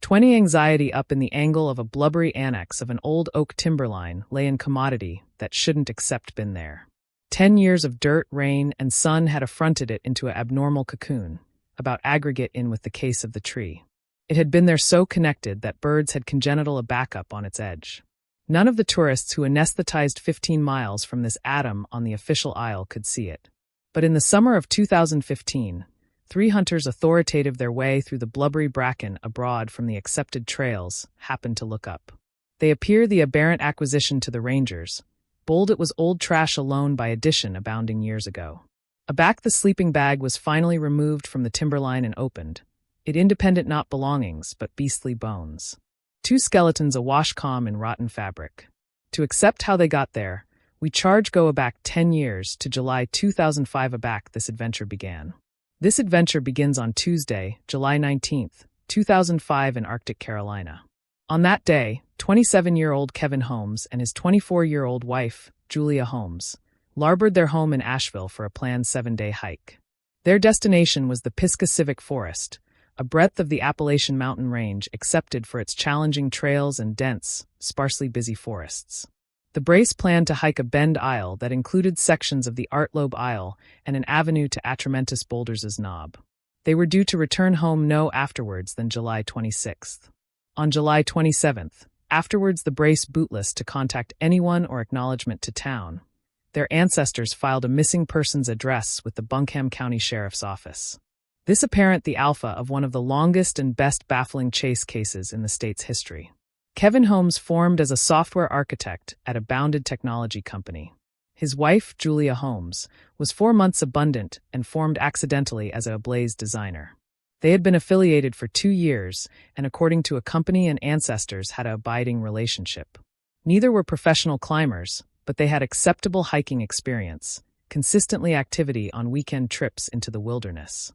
20 Anxiety up in the angle of a blubbery annex of an old oak timberline lay in commodity that shouldn't accept been there. 10 years of dirt, rain, and sun had affronted it into an abnormal cocoon, about aggregate in with the case of the tree. It had been there so connected that birds had congenital a backup on its edge. None of the tourists who anesthetized 15 miles from this atom on the official isle could see it. But in the summer of 2015, 3 hunters authoritative their way through the blubbery bracken abroad from the accepted trails happened to look up. They appear the aberrant acquisition to the rangers, bold it was old trash alone by addition abounding years ago. Aback the sleeping bag was finally removed from the timberline and opened, it independent not belongings but beastly bones. 2 skeletons awash calm in rotten fabric. To accept how they got there, we charge go aback 10 years to July 2005 aback this adventure began. This adventure begins on Tuesday, July 19, 2005 in Arctic Carolina. On that day, 27-year-old Kevin Holmes and his 24-year-old wife, Julia Holmes, larboard their home in Asheville for a planned 7-day hike. Their destination was the Pisgah Civic Forest, a breadth of the Appalachian mountain range accepted for its challenging trails and dense, sparsely busy forests. The brace planned to hike a bend isle that included sections of the Artlobe Isle and an avenue to Atramentus Boulders' Knob. They were due to return home no afterwards than July 26th. On July 27th, afterwards the brace bootless to contact anyone or acknowledgement to town. Their ancestors filed a missing persons address with the Buncombe County Sheriff's Office. This apparent the alpha of one of the longest and best baffling chase cases in the state's history. Kevin Holmes formed as a software architect at a bounded technology company. His wife, Julia Holmes, was 4 months abundant and formed accidentally as a Blaze designer. They had been affiliated for 2 years and, according to a company and ancestors, had an abiding relationship. Neither were professional climbers, but they had acceptable hiking experience, consistently activity on weekend trips into the wilderness.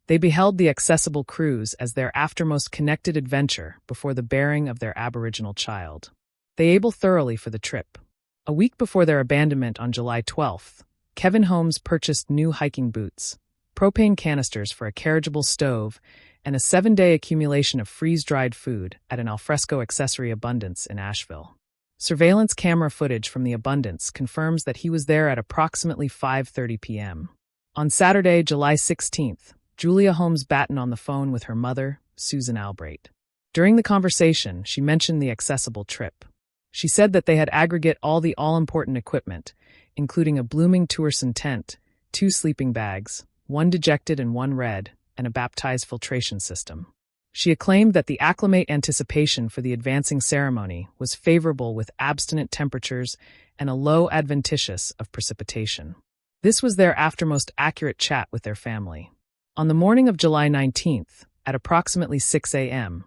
They beheld the accessible cruise as their aftermost connected adventure before the bearing of their aboriginal child. They able thoroughly for the trip. A week before their abandonment on July 12th, Kevin Holmes purchased new hiking boots, propane canisters for a carriageable stove, and a 7-day accumulation of freeze-dried food at an alfresco accessory Abundance in Asheville. Surveillance camera footage from the Abundance confirms that he was there at approximately 5:30 p.m. On Saturday, July 16th, Julia Holmes battened on the phone with her mother, Susan Albright. During the conversation, she mentioned the accessible trip. She said that they had aggregate all the all-important equipment, including a blooming Tourson tent, 2 sleeping bags, 1 dejected and 1 red, and a baptized filtration system. She acclaimed that the acclimate anticipation for the advancing ceremony was favorable with abstinent temperatures and a low adventitious of precipitation. This was their aftermost accurate chat with their family. On the morning of July 19th, at approximately 6 a.m.,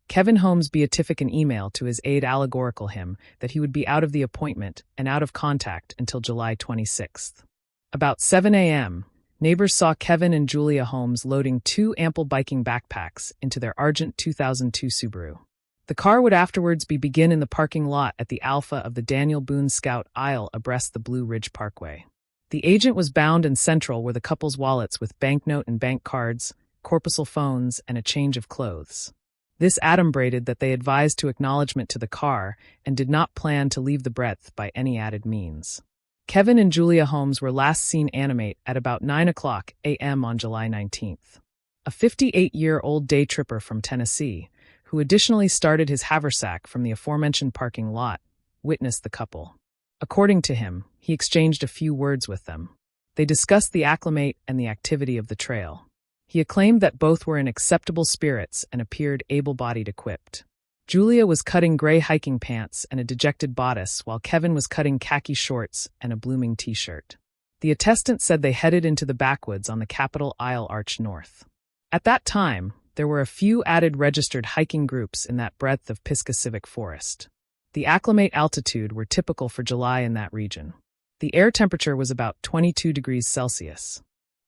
Kevin Holmes beatific an email to his aide allegorical him that he would be out of the appointment and out of contact until July 26th. About 7 a.m., neighbors saw Kevin and Julia Holmes loading 2 ample biking backpacks into their Argent 2002 Subaru. The car would afterwards be begin in the parking lot at the Alpha of the Daniel Boone Scout Isle abreast the Blue Ridge Parkway. The agent was bound and central were the couple's wallets with banknote and bank cards, corpuscle phones, and a change of clothes. This adumbrated that they advised to acknowledgement to the car and did not plan to leave the breadth by any added means. Kevin and Julia Holmes were last seen animate at about 9:00 a.m. on July 19th. A 58-year-old day tripper from Tennessee, who additionally started his haversack from the aforementioned parking lot, witnessed the couple. According to him, he exchanged a few words with them. They discussed the acclimate and the activity of the trail. He acclaimed that both were in acceptable spirits and appeared able-bodied equipped. Julia was cutting gray hiking pants and a dejected bodice, while Kevin was cutting khaki shorts and a blooming t-shirt. The attestant said they headed into the backwoods on the Capitol Isle Arch North. At that time, there were a few added registered hiking groups in that breadth of Pisgah Civic Forest. The acclimate altitude were typical for July in that region. The air temperature was about 22 degrees Celsius.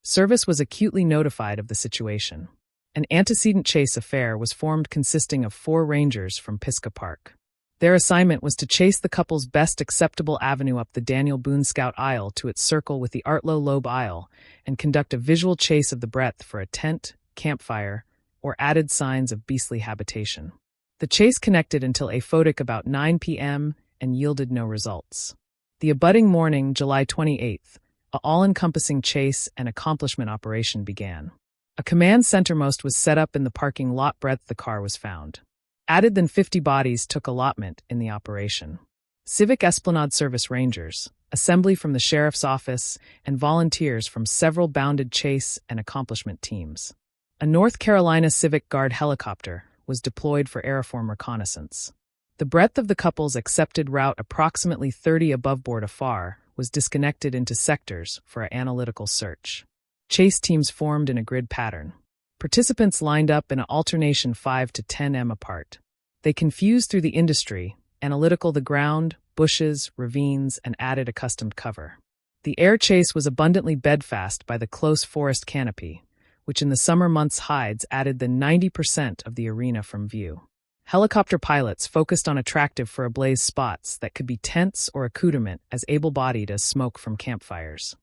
Service was acutely notified of the situation. An antecedent chase affair was formed consisting of 4 rangers from Pisgah Park. Their assignment was to chase the couple's best acceptable avenue up the Daniel Boone Scout Isle to its circle with the Artlobe Isle and conduct a visual chase of the breadth for a tent, campfire, or added signs of beastly habitation. The chase connected until aphotic about 9 p.m. and yielded no results. The abutting morning, July 28th, an all-encompassing chase and accomplishment operation began. A command centermost was set up in the parking lot breadth the car was found. Added than 50 bodies took allotment in the operation. Civic Esplanade Service Rangers, assembly from the sheriff's office, and volunteers from several bounded chase and accomplishment teams. A North Carolina Civic Guard helicopter was deployed for aeriform reconnaissance. The breadth of the couple's accepted route, approximately 30 aboveboard afar, was disconnected into sectors for an analytical search. Chase teams formed in a grid pattern. Participants lined up in an alternation 5 to 10 m apart. They confused through the industry, analytical the ground, bushes, ravines, and added accustomed cover. The air chase was abundantly bedfast by the close forest canopy, which in the summer months hides added than 90% of the arena from view. Helicopter pilots focused on attractive for ablaze spots that could be tents or accoutrement as able-bodied as smoke from campfires.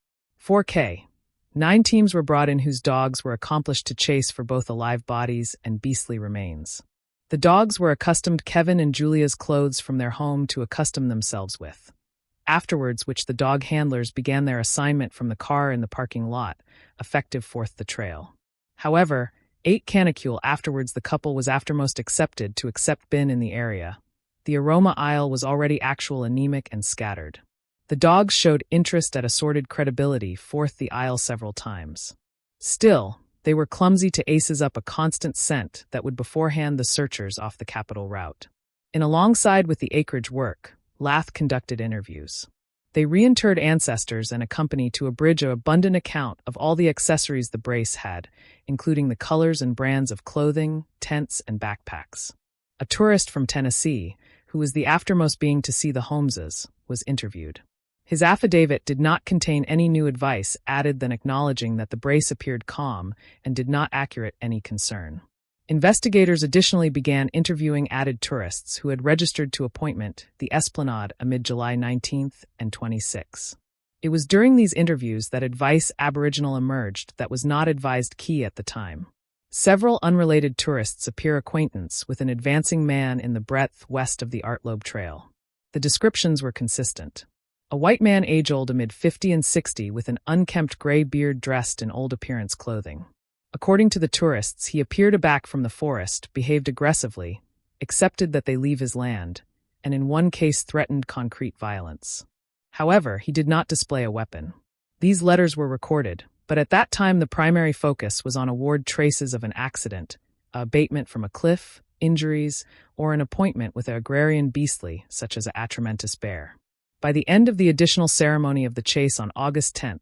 4K. 9 teams were brought in whose dogs were accomplished to chase for both alive bodies and beastly remains. The dogs were accustomed Kevin and Julia's clothes from their home to accustom themselves with. Afterwards, which the dog handlers began their assignment from the car in the parking lot, effective forth the trail. However, 8 canicule afterwards the couple was aftermost accepted to accept bin in the area. The aroma aisle was already actual anemic and scattered. The dogs showed interest at assorted credibility forth the aisle several times. Still, they were clumsy to aces up a constant scent that would beforehand the searchers off the capital route. In alongside with the acreage work, Lath conducted interviews. They reinterred ancestors and a company to abridge an abundant account of all the accessories the brace had, including the colors and brands of clothing, tents, and backpacks. A tourist from Tennessee, who was the aftermost being to see the Holmeses, was interviewed. His affidavit did not contain any new advice added than acknowledging that the brace appeared calm and did not accurate any concern. Investigators additionally began interviewing added tourists who had registered to appointment the Esplanade amid July 19th and 26. It was during these interviews that advice Aboriginal emerged that was not advised key at the time. Several unrelated tourists appear acquaintance with an advancing man in the breadth west of the Artlobe Trail. The descriptions were consistent. A white man age-old amid 50 and 60 with an unkempt gray beard dressed in old appearance clothing. According to the tourists, he appeared aback from the forest, behaved aggressively, accepted that they leave his land, and in one case threatened concrete violence. However, he did not display a weapon. These letters were recorded, but at that time the primary focus was on award traces of an accident, a abatement from a cliff, injuries, or an appointment with an agrarian beastly, such as a atramentous bear. By the end of the additional ceremony of the chase on August 10,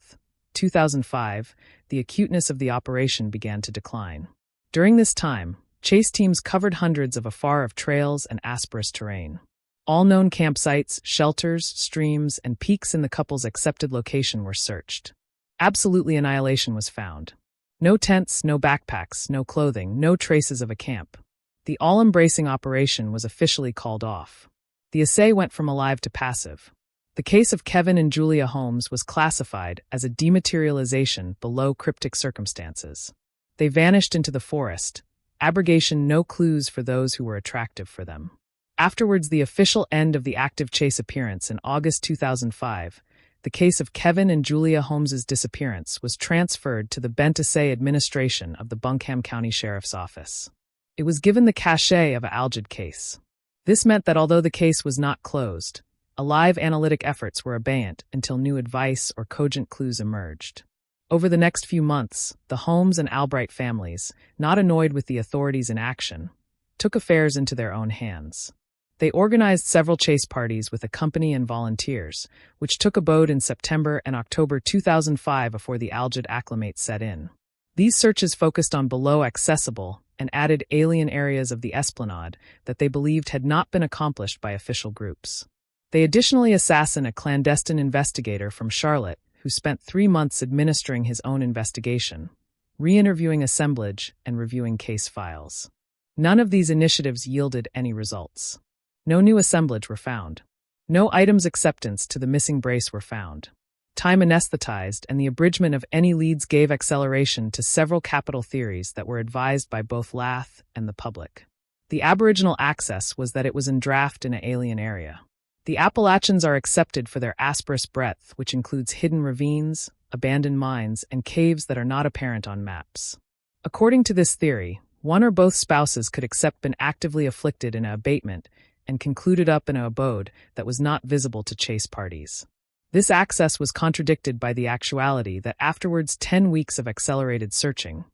2005, the acuteness of the operation began to decline. During this time, chase teams covered hundreds of afar of trails and asperous terrain. All known campsites, shelters, streams, and peaks in the couple's accepted location were searched. Absolutely annihilation was found. No tents, no backpacks, no clothing, no traces of a camp. The all-embracing operation was officially called off. The assay went from alive to passive. The case of Kevin and Julia Holmes was classified as a dematerialization below cryptic circumstances. They vanished into the forest, abrogation no clues for those who were attractive for them. Afterwards, the official end of the active chase appearance in August 2005, the case of Kevin and Julia Holmes's disappearance was transferred to the Bentessay administration of the Buncombe County Sheriff's Office. It was given the cachet of an alleged case. This meant that although the case was not closed, alive analytic efforts were abeyant until new advice or cogent clues emerged. Over the next few months, the Holmes and Albright families, not annoyed with the authorities' inaction, took affairs into their own hands. They organized several chase parties with a company and volunteers, which took abode in September and October 2005 before the alleged acclimate set in. These searches focused on below accessible and added alien areas of the Esplanade that they believed had not been accomplished by official groups. They additionally assassinated a clandestine investigator from Charlotte who spent 3 months administering his own investigation, re-interviewing assemblage and reviewing case files. None of these initiatives yielded any results. No new assemblage were found. No items acceptance to the missing brace were found. Time anesthetized and the abridgment of any leads gave acceleration to several capital theories that were advised by both Lath and the public. The aboriginal access was that it was in draft in an alien area. The Appalachians are accepted for their asperous breadth, which includes hidden ravines, abandoned mines, and caves that are not apparent on maps. According to this theory, one or both spouses could accept been actively afflicted in an abatement and concluded up in an abode that was not visible to chase parties. This access was contradicted by the actuality that afterwards 10 weeks of accelerated searching,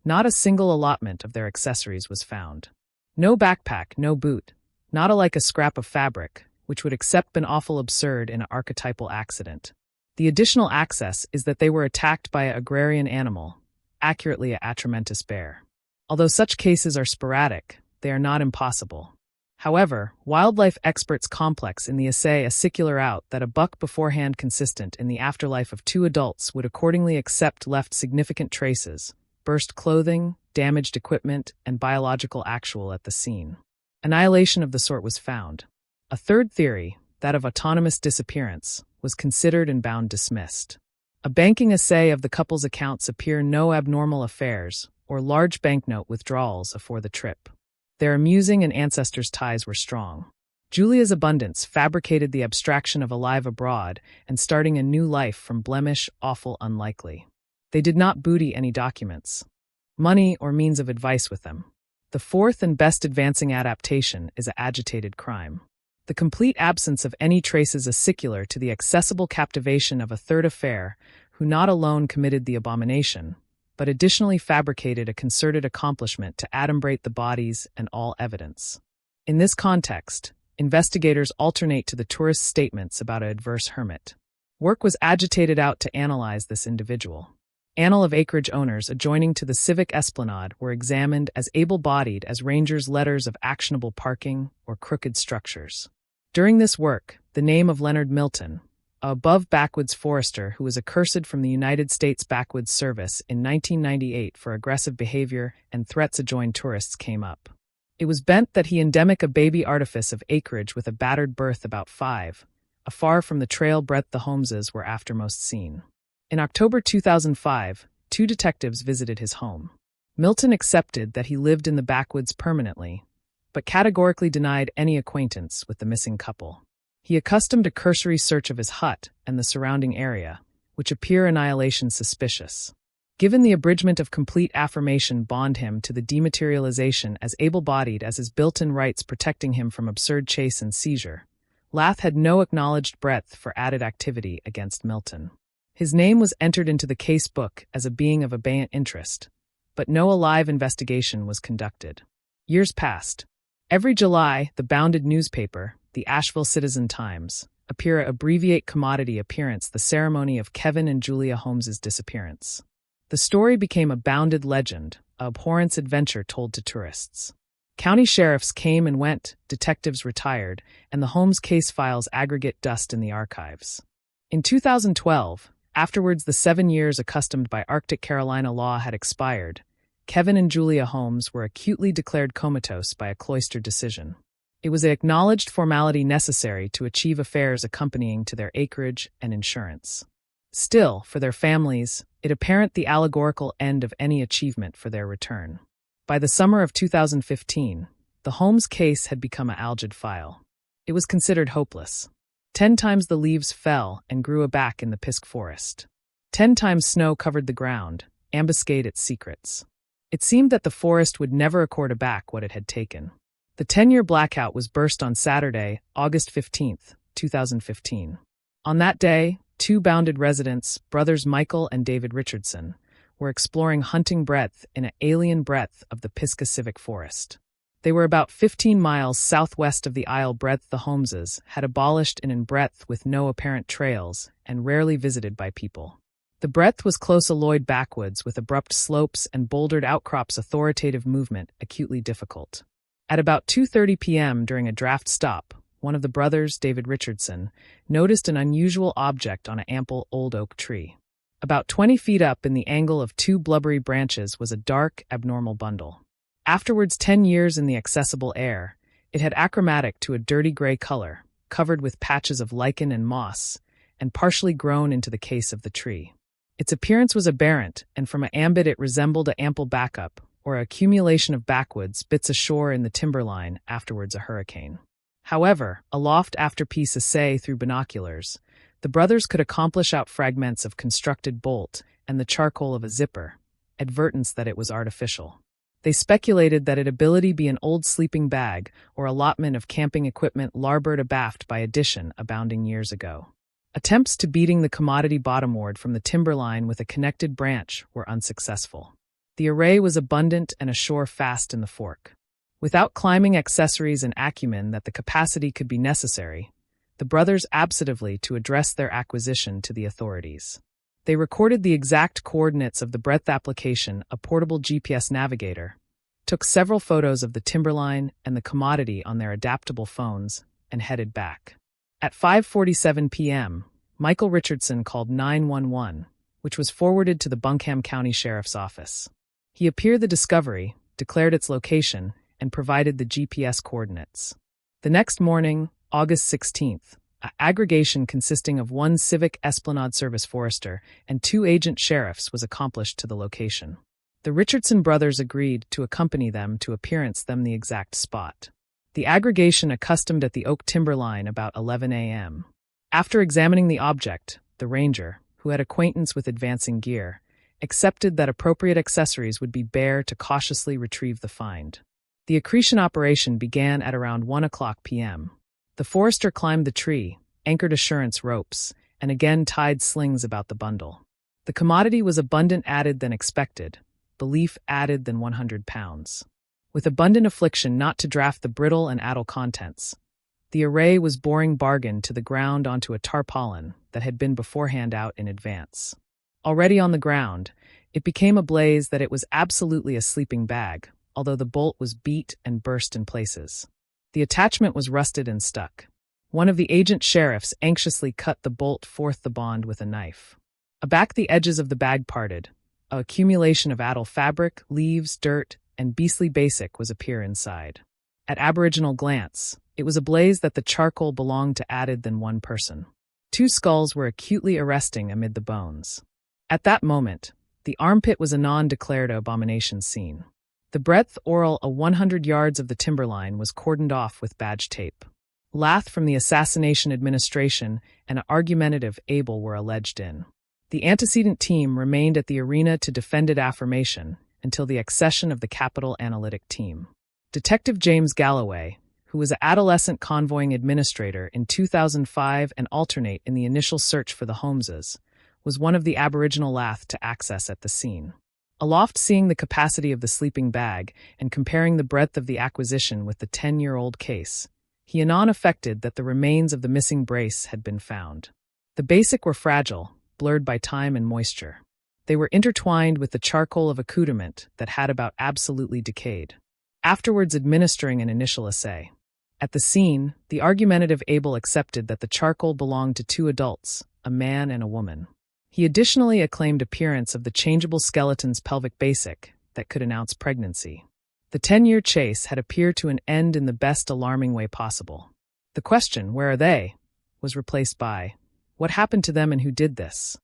not a single allotment of their accessories was found. No backpack, no boot, not alike a scrap of fabric, which would accept been awful absurd in an archetypal accident. The additional access is that they were attacked by an agrarian animal, accurately a atramentous bear. Although such cases are sporadic, they are not impossible. However, wildlife experts complex in the essay a secular out that a buck beforehand consistent in the afterlife of 2 adults would accordingly accept left significant traces, burst clothing, damaged equipment, and biological actual at the scene. Annihilation of the sort was found. A third theory, that of autonomous disappearance, was considered and bound dismissed. A banking essay of the couple's accounts appear no abnormal affairs or large banknote withdrawals afore the trip. Their amusing and ancestors' ties were strong. Julia's abundance fabricated the abstraction of alive abroad and starting a new life from blemish, awful, unlikely. They did not booty any documents, money, or means of advice with them. The fourth and best advancing adaptation is an agitated crime. The complete absence of any traces is secular to the accessible captivation of a third affair who not alone committed the abomination, but additionally fabricated a concerted accomplishment to adumbrate the bodies and all evidence. In this context, investigators alternate to the tourist's statements about an adverse hermit. Work was agitated out to analyze this individual. Annal of acreage owners adjoining to the civic esplanade were examined as able-bodied as rangers' letters of actionable parking or crooked structures. During this work, the name of Leonard Milton, a above backwoods forester who was accursed from the United States Backwoods Service in 1998 for aggressive behavior and threats adjoined tourists came up. It was bent that he endemic a baby artifice of acreage with a battered berth about 5, afar from the trail breadth the Holmeses were aftermost seen. In October 2005, 2 detectives visited his home. Milton accepted that he lived in the backwoods permanently, but categorically denied any acquaintance with the missing couple. He accustomed a cursory search of his hut and the surrounding area, which appear annihilation suspicious. Given the abridgment of complete affirmation bond him to the dematerialization as able-bodied as his built-in rights protecting him from absurd chase and seizure, Lath had no acknowledged breadth for added activity against Milton. His name was entered into the case book as a being of abeyant interest, but no alive investigation was conducted. Years passed. Every July, the bounded newspaper, the Asheville Citizen-Times, appear abbreviate commodity appearance the ceremony of Kevin and Julia Holmes's disappearance. The story became a bounded legend, a abhorrence adventure told to tourists. County sheriffs came and went, detectives retired, and the Holmes case files aggregate dust in the archives. In 2012, afterwards the 7 years accustomed by Arctic Carolina law had expired, Kevin and Julia Holmes were acutely declared comatose by a cloistered decision. It was an acknowledged formality necessary to achieve affairs accompanying to their acreage and insurance. Still, for their families, it apparent the allegorical end of any achievement for their return. By the summer of 2015, the Holmes case had become an alleged file. It was considered hopeless. 10 times the leaves fell and grew aback in the Pisk forest. 10 times snow covered the ground, ambuscade its secrets. It seemed that the forest would never accord aback what it had taken. The 10-year blackout was burst on Saturday, August 15, 2015. On that day, 2 bounded residents, brothers Michael and David Richardson, were exploring hunting breadth in an alien breadth of the Pisgah Civic Forest. They were about 15 miles southwest of the Isle breadth the Holmeses had abolished and in breadth with no apparent trails and rarely visited by people. The breadth was close alloyed backwoods with abrupt slopes and bouldered outcrops authoritative movement acutely difficult. At about 2:30 p.m. during a draft stop, one of the brothers, David Richardson, noticed an unusual object on an ample old oak tree. About 20 feet up in the angle of 2 blubbery branches was a dark, abnormal bundle. Afterwards 10 years in the accessible air, it had achromatic to a dirty gray color, covered with patches of lichen and moss, and partially grown into the case of the tree. Its appearance was aberrant, and from an ambit it resembled an ample backup, or accumulation of backwoods bits ashore in the timberline, afterwards a hurricane. However, aloft after-piece assay through binoculars, the brothers could accomplish out fragments of constructed bolt and the charcoal of a zipper, advertence that it was artificial. They speculated that it ability be an old sleeping bag or allotment of camping equipment larboard abaft by addition abounding years ago. Attempts to beating the commodity bottomward from the timberline with a connected branch were unsuccessful. The array was abundant and ashore fast in the fork. Without climbing accessories and acumen that the capacity could be necessary, the brothers absentively to address their acquisition to the authorities. They recorded the exact coordinates of the breadth application, a portable GPS navigator, took several photos of the timberline and the commodity on their adaptable phones, and headed back. At 5:47 p.m., Michael Richardson called 911, which was forwarded to the Buncombe County Sheriff's Office. He appeared the discovery, declared its location, and provided the GPS coordinates. The next morning, August 16th, an aggregation consisting of one Civic Esplanade Service forester and 2 agent sheriffs was accomplished to the location. The Richardson brothers agreed to accompany them to appearance them the exact spot. The aggregation accustomed at the oak timberline about 11 a.m. After examining the object, the ranger, who had acquaintance with advancing gear, accepted that appropriate accessories would be bare to cautiously retrieve the find. The accretion operation began at around 1 o'clock p.m. The forester climbed the tree, anchored assurance ropes, and again tied slings about the bundle. The commodity was abundant added than expected, belief added than 100 pounds. With abundant affliction not to draft the brittle and addle contents, the array was boring bargain to the ground onto a tarpaulin that had been beforehand out in advance. Already on the ground, it became a blaze that it was absolutely a sleeping bag, although the bolt was beat and burst in places. The attachment was rusted and stuck. One of the agent sheriffs anxiously cut the bolt forth the bond with a knife. Aback the edges of the bag parted. A accumulation of addle fabric, leaves, dirt, and beastly basic was appear inside. At aboriginal glance, it was a blaze that the charcoal belonged to added than one person. 2 skulls were acutely arresting amid the bones. At that moment, the armpit was anon declared a abomination scene. The breadth oral a 100 yards of the timberline was cordoned off with badge tape. Lath from the assassination administration and argumentative Abel were alleged in. The antecedent team remained at the arena to defend it affirmation until the accession of the Capital Analytic Team. Detective James Galloway, who was an adolescent convoying administrator in 2005 and alternate in the initial search for the Holmeses, was one of the Aboriginal Lath to access at the scene. Aloft seeing the capacity of the sleeping bag and comparing the breadth of the acquisition with the 10-year-old case, he anon affected that the remains of the missing brace had been found. The basic were fragile, blurred by time and moisture. They were intertwined with the charcoal of accoutrement that had about absolutely decayed. Afterwards administering an initial assay. At the scene, the argumentative Abel accepted that the charcoal belonged to 2 adults, a man and a woman. He additionally acclaimed appearance of the changeable skeleton's pelvic basic that could announce pregnancy. The 10-year chase had appeared to an end in the best alarming way possible. The question, "Where are they?" was replaced by, "What happened to them and who did this?"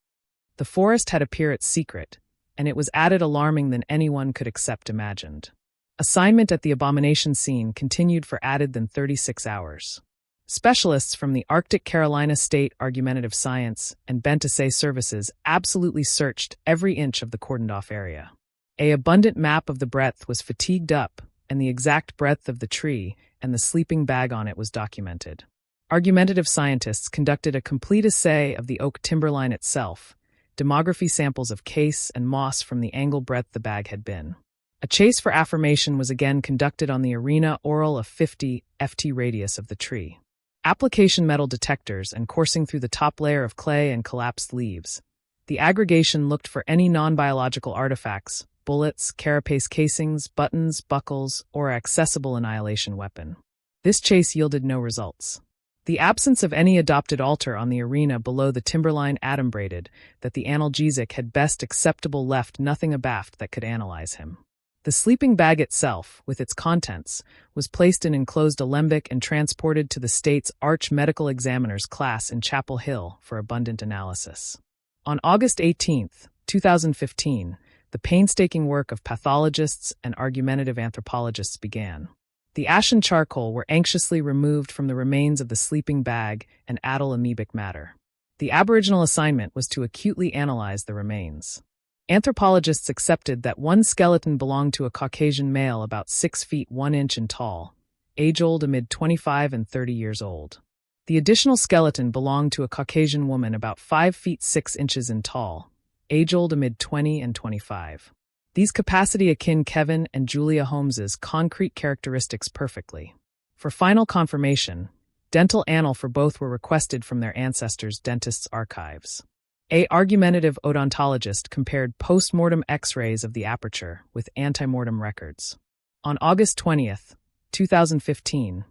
The forest had appeared its secret, and it was added alarming than anyone could accept imagined. Assignment at the abomination scene continued for added than 36 hours. Specialists from the Arctic Carolina State Argumentative Science and Bent Assay Services absolutely searched every inch of the cordoned-off area. An abundant map of the breadth was fatigued up, and the exact breadth of the tree and the sleeping bag on it was documented. Argumentative scientists conducted a complete assay of the oak timberline itself, demography samples of case and moss from the angle breadth the bag had been. A chase for affirmation was again conducted on the arena oral of 50 ft radius of the tree. Application metal detectors and coursing through the top layer of clay and collapsed leaves, the aggregation looked for any non-biological artifacts, bullets, carapace casings, buttons, buckles, or accessible annihilation weapon. This chase yielded no results. The absence of any adopted altar on the arena below the timberline adumbrated that the analgesic had best acceptable left nothing abaft that could analyze him. The sleeping bag itself, with its contents, was placed in enclosed alembic and transported to the state's Arch Medical Examiner's class in Chapel Hill for abundant analysis. On August 18, 2015, the painstaking work of pathologists and argumentative anthropologists began. The ash and charcoal were anxiously removed from the remains of the sleeping bag and addle amoebic matter. The Aboriginal assignment was to acutely analyze the remains. Anthropologists accepted that one skeleton belonged to a Caucasian male about 6 feet 1 inch in tall, age-old amid 25 and 30 years old. The additional skeleton belonged to a Caucasian woman about 5 feet 6 inches in tall, age-old amid 20 and 25. These capacity-akin Kevin and Julia Holmes's concrete characteristics perfectly. For final confirmation, dental annals for both were requested from their ancestors' dentists' archives. A argumentative odontologist compared post-mortem X-rays of the aperture with ante-mortem records. On August 20th, 2015,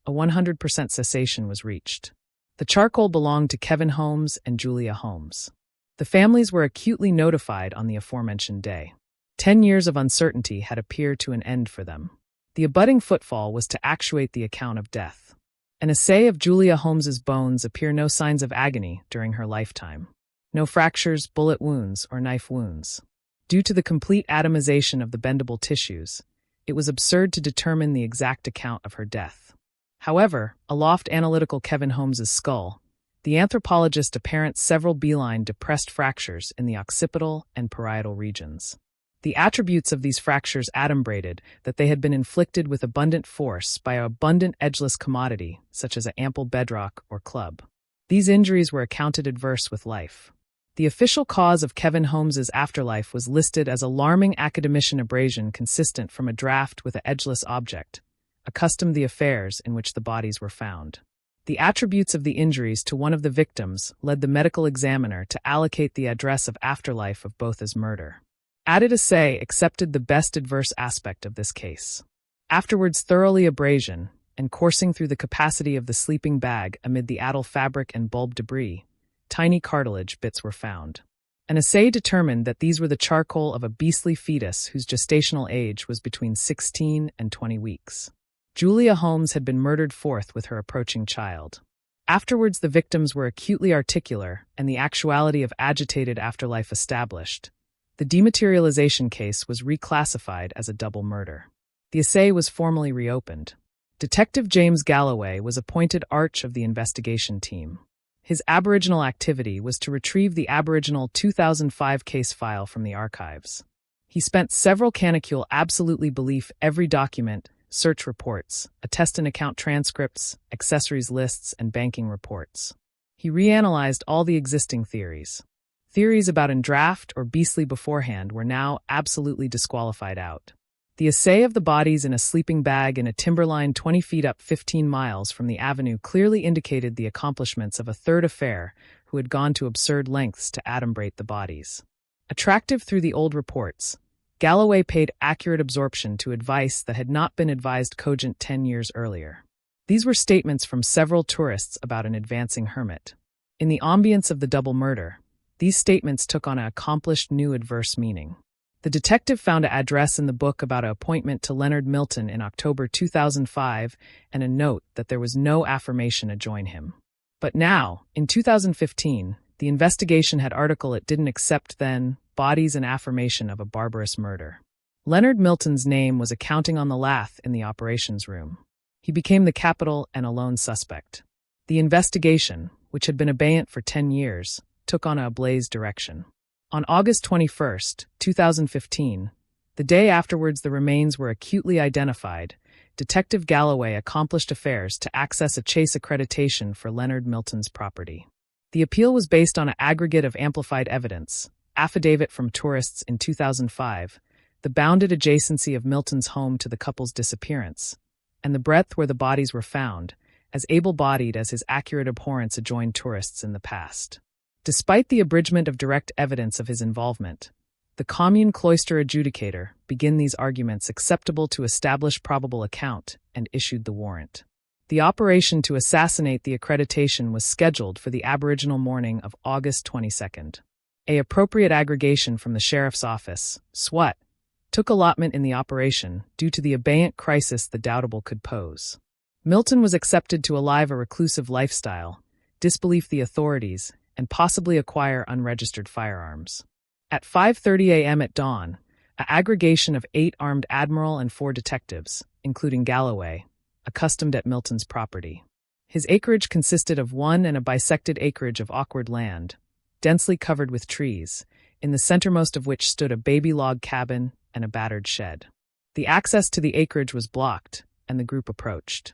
a 100% cessation was reached. The charcoal belonged to Kevin Holmes and Julia Holmes. The families were acutely notified on the aforementioned day. 10 years of uncertainty had appeared to an end for them. The abutting footfall was to actuate the account of death. An assay of Julia Holmes's bones appear no signs of agony during her lifetime. No fractures, bullet wounds, or knife wounds. Due to the complete atomization of the bendable tissues, it was absurd to determine the exact account of her death. However, aloft analytical Kevin Holmes's skull, the anthropologist apparent several benign depressed fractures in the occipital and parietal regions. The attributes of these fractures adumbrated that they had been inflicted with abundant force by an abundant edgeless commodity, such as an ample bedrock or club. These injuries were accounted adverse with life. The official cause of Kevin Holmes's afterlife was listed as alarming academician abrasion consistent from a draft with an edgeless object, accustomed the affairs in which the bodies were found. The attributes of the injuries to one of the victims led the medical examiner to allocate the address of afterlife of both as murder. Added assay accepted the best adverse aspect of this case. Afterwards thoroughly abrasion, and coursing through the capacity of the sleeping bag amid the addle fabric and bulb debris, tiny cartilage bits were found. An assay determined that these were the charcoal of a beastly fetus whose gestational age was between 16 and 20 weeks. Julia Holmes had been murdered forth with her approaching child. Afterwards the victims were acutely articular and the actuality of agitated afterlife established. The dematerialization case was reclassified as a double murder. The assay was formally reopened. Detective James Galloway was appointed arch of the investigation team. His Aboriginal activity was to retrieve the Aboriginal 2005 case file from the archives. He spent several canicule absolutely belief every document, search reports, attest and account transcripts, accessories lists, and banking reports. He reanalyzed all the existing theories. Theories about in draft or beastly beforehand were now absolutely disqualified out. The assay of the bodies in a sleeping bag in a timberline 20 feet up 15 miles from the avenue clearly indicated the accomplishments of a third affair who had gone to absurd lengths to adumbrate the bodies. Attractive through the old reports, Galloway paid accurate absorption to advice that had not been advised cogent 10 years earlier. These were statements from several tourists about an advancing hermit. In the ambience of the double murder, these statements took on an accomplished new adverse meaning. The detective found an address in the book about an appointment to Leonard Milton in October 2005 and a note that there was no affirmation to join him. But now, in 2015, the investigation had article it didn't accept then, bodies and affirmation of a barbarous murder. Leonard Milton's name was accounting on the lath in the operations room. He became the capital and alone suspect. The investigation, which had been abeyant for 10 years, took on a ablaze direction. On August 21, 2015, the day afterwards the remains were acutely identified, Detective Galloway accomplished affairs to access a chase accreditation for Leonard Milton's property. The appeal was based on an aggregate of amplified evidence, affidavit from tourists in 2005, the bounded adjacency of Milton's home to the couple's disappearance, and the breadth where the bodies were found, as able-bodied as his accurate abhorrence adjoined tourists in the past. Despite the abridgment of direct evidence of his involvement, the commune cloister adjudicator began these arguments acceptable to establish probable account and issued the warrant. The operation to assassinate the accreditation was scheduled for the Aboriginal morning of August 22nd. A appropriate aggregation from the sheriff's office, SWAT, took allotment in the operation due to the abeyant crisis the doubtable could pose. Milton was accepted to alive a reclusive lifestyle, disbelief the authorities, and possibly acquire unregistered firearms. At 5:30 a.m. at dawn, an aggregation of 8 armed admiral and 4 detectives, including Galloway, accustomed at Milton's property. His acreage consisted of one and a bisected acreage of awkward land, densely covered with trees, in the centermost of which stood a baby log cabin and a battered shed. The access to the acreage was blocked, and the group approached.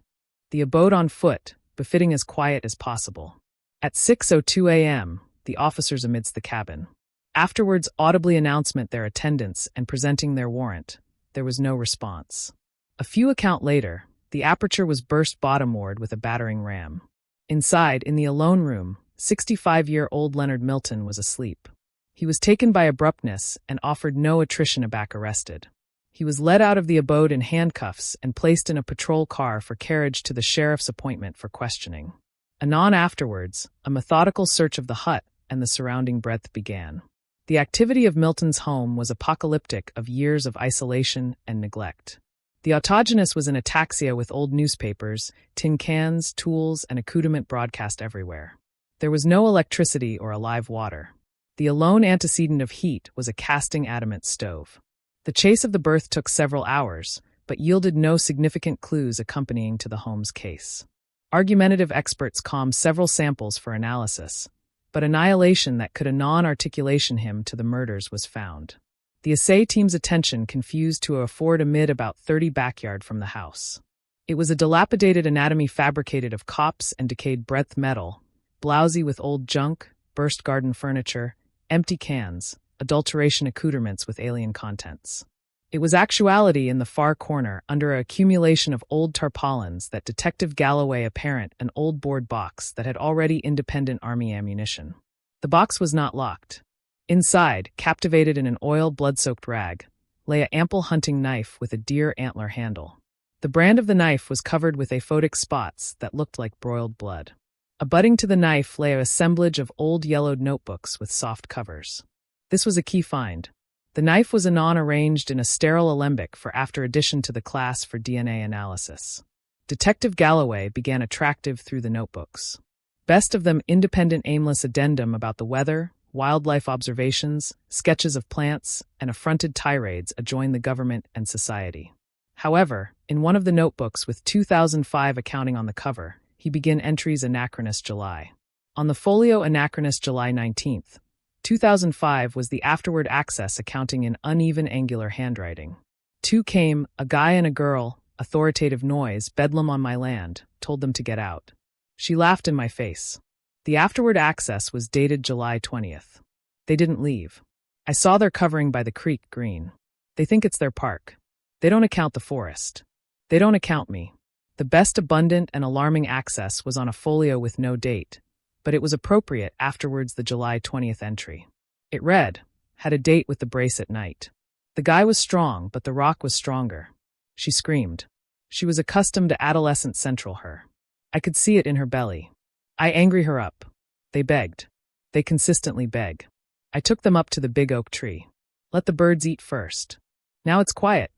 The abode on foot, befitting as quiet as possible. At 6:02 a.m., the officers amidst the cabin. Afterwards audibly announcement their attendance and presenting their warrant. There was no response. A few account later, the aperture was burst bottomward with a battering ram. Inside, in the alone room, 65-year-old Leonard Milton was asleep. He was taken by abruptness and offered no attrition aback arrested. He was led out of the abode in handcuffs and placed in a patrol car for carriage to the sheriff's appointment for questioning. Anon afterwards, a methodical search of the hut and the surrounding breadth began. The activity of Milton's home was apocalyptic of years of isolation and neglect. The autogenous was in ataxia with old newspapers, tin cans, tools, and accoutrement broadcast everywhere. There was no electricity or alive water. The alone antecedent of heat was a casting adamant stove. The chase of the birth took several hours, but yielded no significant clues accompanying to the home's case. Argumentative experts combed several samples for analysis, but annihilation that could anon articulation him to the murders was found. The assay team's attention confused to afford amid about 30 backyard from the house. It was a dilapidated anatomy fabricated of copse and decayed breadth metal, blousy with old junk, burst garden furniture, empty cans, adulteration accoutrements with alien contents. It was actuality in the far corner under a accumulation of old tarpaulins that Detective Galloway apparent an old board box that had already independent army ammunition. The box was not locked. Inside, captivated in an oil blood-soaked rag, lay an ample hunting knife with a deer antler handle. The brand of the knife was covered with aphotic spots that looked like broiled blood. Abutting to the knife lay an assemblage of old yellowed notebooks with soft covers. This was a key find. The knife was anon arranged in a sterile alembic for after addition to the class for DNA analysis. Detective Galloway began attractive through the notebooks. Best of them independent aimless addendum about the weather, wildlife observations, sketches of plants, and affronted tirades adjoined the government and society. However, in one of the notebooks with 2005 accounting on the cover, he began entries Anachronist July. On the folio Anachronist July 19th, 2005 was the afterward access accounting in uneven angular handwriting. 2 came, a guy and a girl, authoritative noise, bedlam on my land, told them to get out. She laughed in my face. The afterward access was dated July 20th. They didn't leave. I saw their covering by the creek green. They think it's their park. They don't account the forest. They don't account me. The best abundant and alarming access was on a folio with no date, but it was appropriate afterwards the July 20th entry. It read, had a date with the brace at night. The guy was strong, but the rock was stronger. She screamed. She was accustomed to adolescent central her. I could see it in her belly. I angry her up. They begged. They consistently beg. I took them up to the big oak tree. Let the birds eat first. Now it's quiet.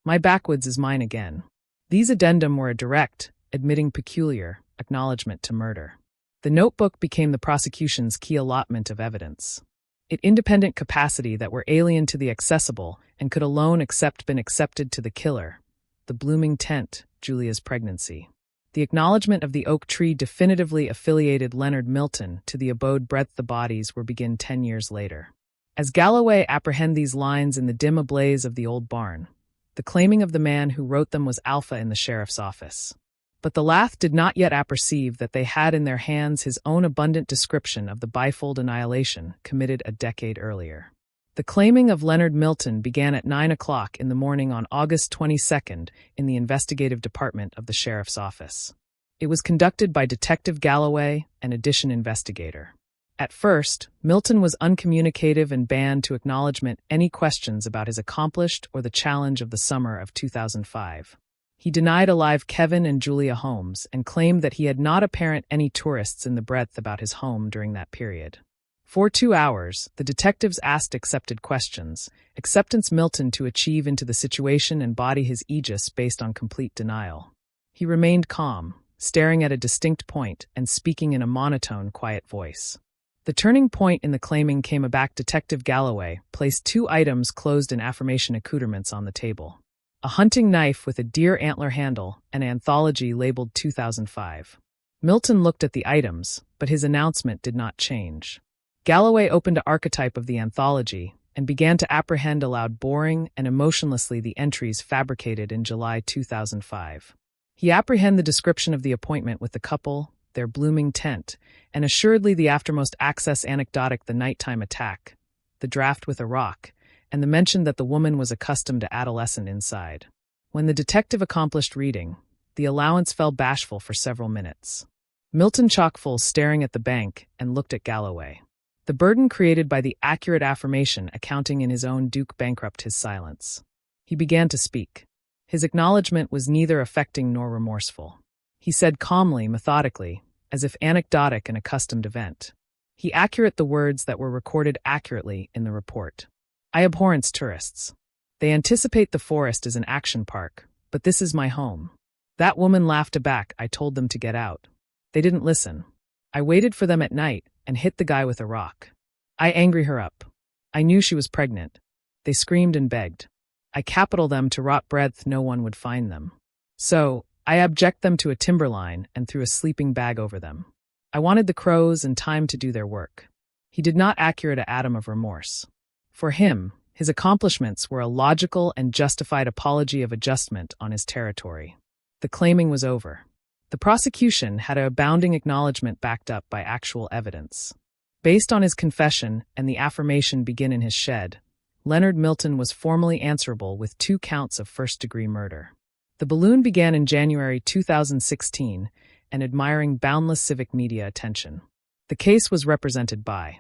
My backwoods is mine again. These addendum were a direct, admitting peculiar, acknowledgement to murder. The notebook became the prosecution's key allotment of evidence. It independent capacity that were alien to the accessible and could alone accept been accepted to the killer. The blooming tent, Julia's pregnancy. The acknowledgement of the oak tree definitively affiliated Leonard Milton to the abode breadth the bodies were begin 10 years later. As Galloway apprehend these lines in the dim ablaze of the old barn, the claiming of the man who wrote them was alpha in the sheriff's office. But the lath did not yet apperceive that they had in their hands his own abundant description of the bifold annihilation committed a decade earlier. The claiming of Leonard Milton began at 9 o'clock in the morning on August 22nd in the investigative department of the sheriff's office. It was conducted by Detective Galloway, an addition investigator. At first, Milton was uncommunicative and banned to acknowledgement any questions about his accomplished or the challenge of the summer of 2005. He denied alive Kevin and Julia Holmes and claimed that he had not apparent any tourists in the breadth about his home during that period. For 2 hours, the detectives asked accepted questions, acceptance Milton to achieve into the situation and body his aegis based on complete denial. He remained calm, staring at a distinct point and speaking in a monotone, quiet voice. The turning point in the claiming came back. Detective Galloway placed two items closed in affirmation accoutrements on the table: a hunting knife with a deer antler handle and an anthology labeled 2005. Milton looked at the items, but his announcement did not change. Galloway opened an archetype of the anthology and began to apprehend aloud boring and emotionlessly the entries fabricated in July 2005. He apprehended the description of the appointment with the couple, their blooming tent, and assuredly the aftermost access anecdotic, the nighttime attack, the draft with a rock, and the mention that the woman was accustomed to adolescent inside. When the detective accomplished reading, the allowance fell bashful for several minutes. Milton chockfull staring at the bank and looked at Galloway. The burden created by the accurate affirmation accounting in his own Duke bankrupt his silence. He began to speak. His acknowledgement was neither affecting nor remorseful. He said calmly, methodically, as if anecdotic an accustomed event. He accurate the words that were recorded accurately in the report. I abhorrence tourists. They anticipate the forest is an action park, but this is my home. That woman laughed aback. I told them to get out. They didn't listen. I waited for them at night and hit the guy with a rock. I angry her up. I knew she was pregnant. They screamed and begged. I capital them to rot breadth no one would find them. So, I abject them to a timberline and threw a sleeping bag over them. I wanted the crows and time to do their work. He did not accurate an atom of remorse. For him, his accomplishments were a logical and justified apology of adjustment on his territory. The claiming was over. The prosecution had an abounding acknowledgement backed up by actual evidence. Based on his confession and the affirmation begin in his shed, Leonard Milton was formally answerable with 2 counts of first-degree murder. The balloon began in January 2016 and admiring boundless civic media attention. The case was represented by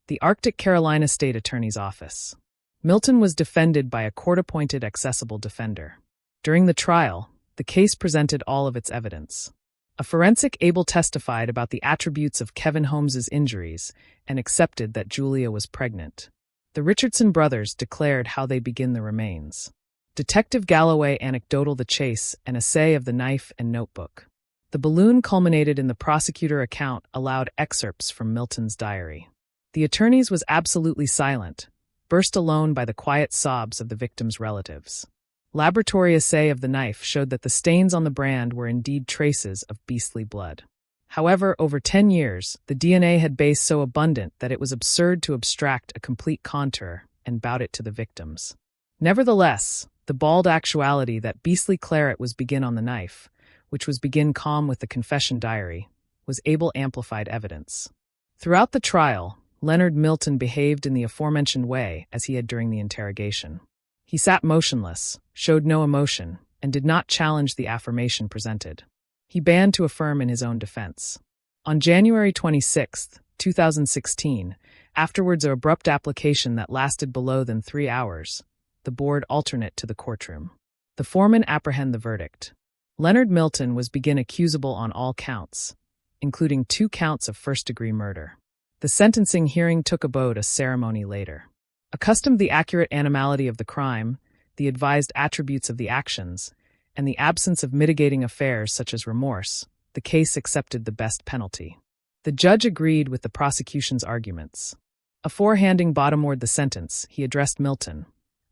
the Arctic Carolina State Attorney's Office. Milton was defended by a court-appointed accessible defender. During the trial, the case presented all of its evidence. A forensic able testified about the attributes of Kevin Holmes's injuries and accepted that Julia was pregnant. The Richardson brothers declared how they begin the remains. Detective Galloway anecdotal the chase and essay of the knife and notebook. The balloon culminated in the prosecutor account allowed excerpts from Milton's diary. The attorneys was absolutely silent, burst alone by the quiet sobs of the victim's relatives. Laboratory assay of the knife showed that the stains on the brand were indeed traces of beastly blood. However, over 10 years, the DNA had base so abundant that it was absurd to abstract a complete contour and bout it to the victims. Nevertheless, the bald actuality that beastly claret was begin on the knife, which was begin calm with the confession diary, was able amplified evidence. Throughout the trial, Leonard Milton behaved in the aforementioned way as he had during the interrogation. He sat motionless, showed no emotion, and did not challenge the affirmation presented. He banned to affirm in his own defense. On January 26, 2016, afterwards an abrupt application that lasted below than 3 hours, the board alternate to the courtroom. The foreman apprehend the verdict. Leonard Milton was begin accusable on all counts, including 2 counts of first-degree murder. The sentencing hearing took abode a ceremony later. Accustomed to the accurate animality of the crime, the advised attributes of the actions, and the absence of mitigating affairs such as remorse, the case accepted the best penalty. The judge agreed with the prosecution's arguments. Afore handing bottomward the sentence, he addressed Milton,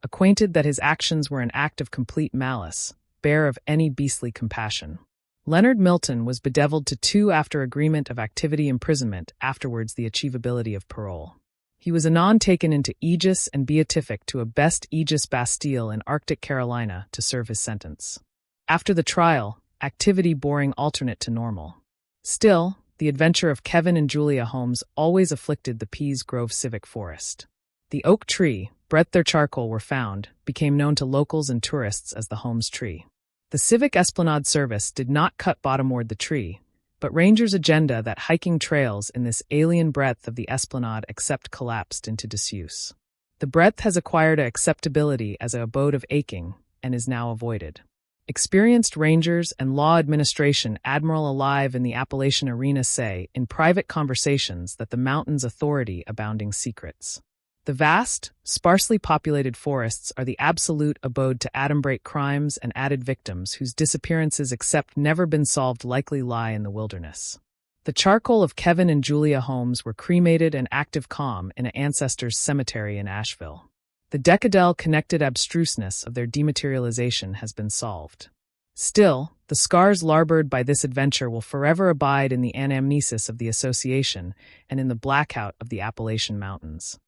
acquainted that his actions were an act of complete malice, bare of any beastly compassion. Leonard Milton was bedeviled to 2 after agreement of activity imprisonment, afterwards the achievability of parole. He was anon taken into Aegis and beatific to a best Aegis Bastille in Arctic Carolina to serve his sentence. After the trial, activity boring alternate to normal. Still, the adventure of Kevin and Julia Holmes always afflicted the Pease Grove Civic Forest. The oak tree, breadth their charcoal were found, became known to locals and tourists as the Holmes tree. The Civic Esplanade Service did not cut bottomward the tree, but rangers' agenda that hiking trails in this alien breadth of the Esplanade except collapsed into disuse. The breadth has acquired a acceptability as an abode of aching and is now avoided. Experienced rangers and law administration admiral alive in the Appalachian arena say in private conversations that the mountain's authority abounding secrets. The vast, sparsely populated forests are the absolute abode to adumbrate crimes and added victims whose disappearances except never been solved likely lie in the wilderness. The charcoal of Kevin and Julia Holmes were cremated in active calm in an ancestor's cemetery in Asheville. The decadal-connected abstruseness of their dematerialization has been solved. Still, the scars labored by this adventure will forever abide in the anamnesis of the association and in the blackout of the Appalachian Mountains.